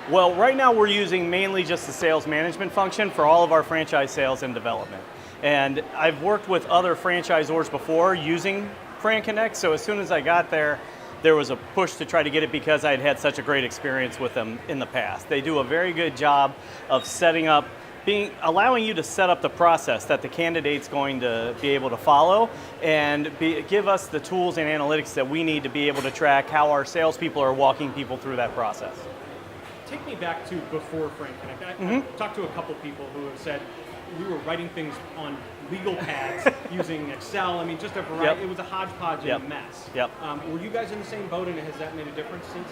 Well, right now we're using mainly just the sales management function for all of our franchise sales and development. And I've worked with other franchisors before using FranConnect, so as soon as I got there, there was a push to try to get it because I'd had such a great experience with them in the past. They do a very good job of setting up, allowing you to set up the process that the candidate's going to be able to follow and give us the tools and analytics that we need to be able to track how our salespeople are walking people through that process. Take me back to before FranConnect. I talked to a couple people who have said we were writing things on legal pads using Excel. I mean, just a variety. It was a hodgepodge and a mess. Were you guys in the same boat, and has that made a difference since?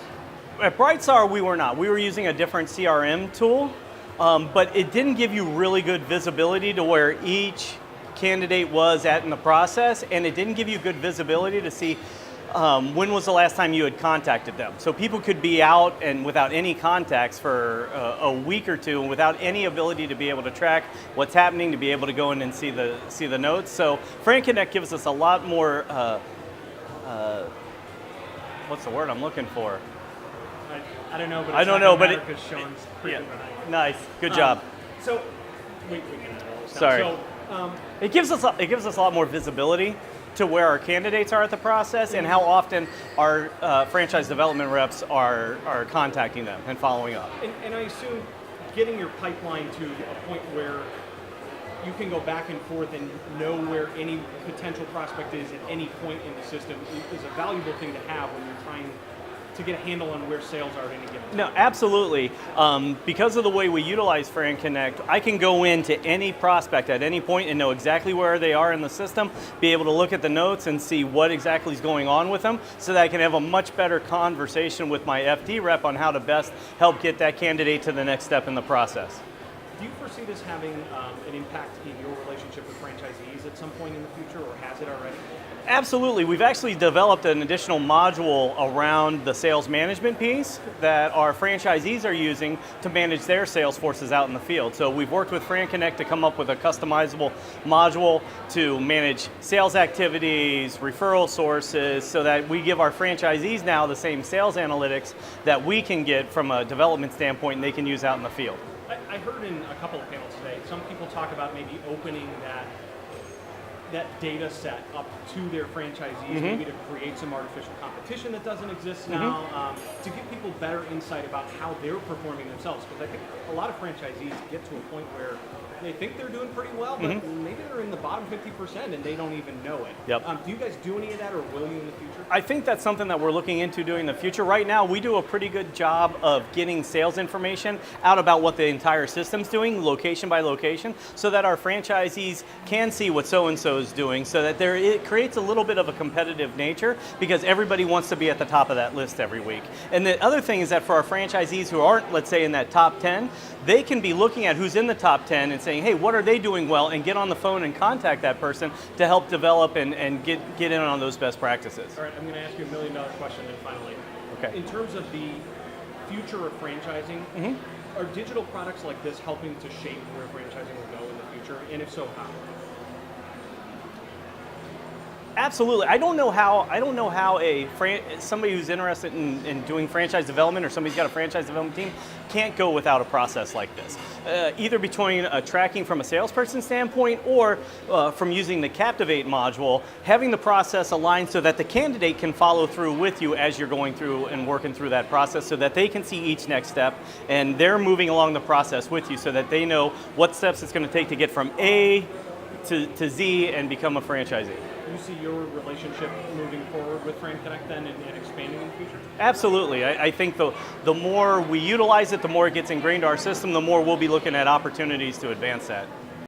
At BrightStar, we were not. We were using a different CRM tool, but it didn't give you really good visibility to where each candidate was at in the process, and it didn't give you good visibility to see when was the last time you had contacted them. So people could be out and without any contacts for a week or two, and without any ability to be able to track what's happening, to be able to go in and see the notes. So FranConnect gives us a lot more, what's the word I'm looking for? I don't know, but I don't know, but Sean's nice, good job. So we can edit all this Sorry. down. So, it gives us a lot more visibility to where our candidates are at the process and how often our franchise development reps are contacting them and following up. And I assume getting your pipeline to a point where you can go back and forth and know where any potential prospect is at any point in the system is a valuable thing to have when you're trying to get a handle on where sales are at any given time. No, absolutely. Because of the way we utilize FranConnect, I can go into any prospect at any point and know exactly where they are in the system, be able to look at the notes and see what exactly is going on with them so that I can have a much better conversation with my FD rep on how to best help get that candidate to the next step in the process. Do you foresee this having an impact in your relationship with franchisees at some point in the future, or has it already? Absolutely. We've actually developed an additional module around the sales management piece that our franchisees are using to manage their sales forces out in the field. So we've worked with FranConnect to come up with a customizable module to manage sales activities, referral sources, so that we give our franchisees now the same sales analytics that we can get from a development standpoint and they can use out in the field. I heard in a couple of panels today, some people talk about maybe opening that data set up to their franchisees, maybe to create some artificial competition that doesn't exist now, to give people better insight about how they're performing themselves. Because I think a lot of franchisees get to a point where they think they're doing pretty well, but maybe they're in the bottom 50% and they don't even know it. Do you guys do any of that, or will you in the future? I think that's something that we're looking into doing in the future. Right now, we do a pretty good job of getting sales information out about what the entire system's doing, location by location, so that our franchisees can see what so-and-so is doing, so that it creates a little bit of a competitive nature, because everybody wants to be at the top of that list every week. And the other thing is that for our franchisees who aren't, let's say, in that top 10, they can be looking at who's in the top 10 and saying, hey, what are they doing well, and get on the phone and contact that person to help develop and get in on those best practices. All right, I'm going to ask you $1 million question then finally. Okay. In terms of the future of franchising, are digital products like this helping to shape where franchising will go in the future? And if so, how? Absolutely. I don't know how somebody who's interested in doing franchise development, or somebody's got a franchise development team, can't go without a process like this. Either between tracking from a salesperson standpoint, or from using the Captivate module, having the process aligned so that the candidate can follow through with you as you're going through and working through that process, so that they can see each next step and they're moving along the process with you, so that they know what steps it's going to take to get from A to Z and become a franchisee. Do you see your relationship moving forward with FranConnect then and expanding in the future? Absolutely. I think the more we utilize it, the more it gets ingrained in our system, the more we'll be looking at opportunities to advance that.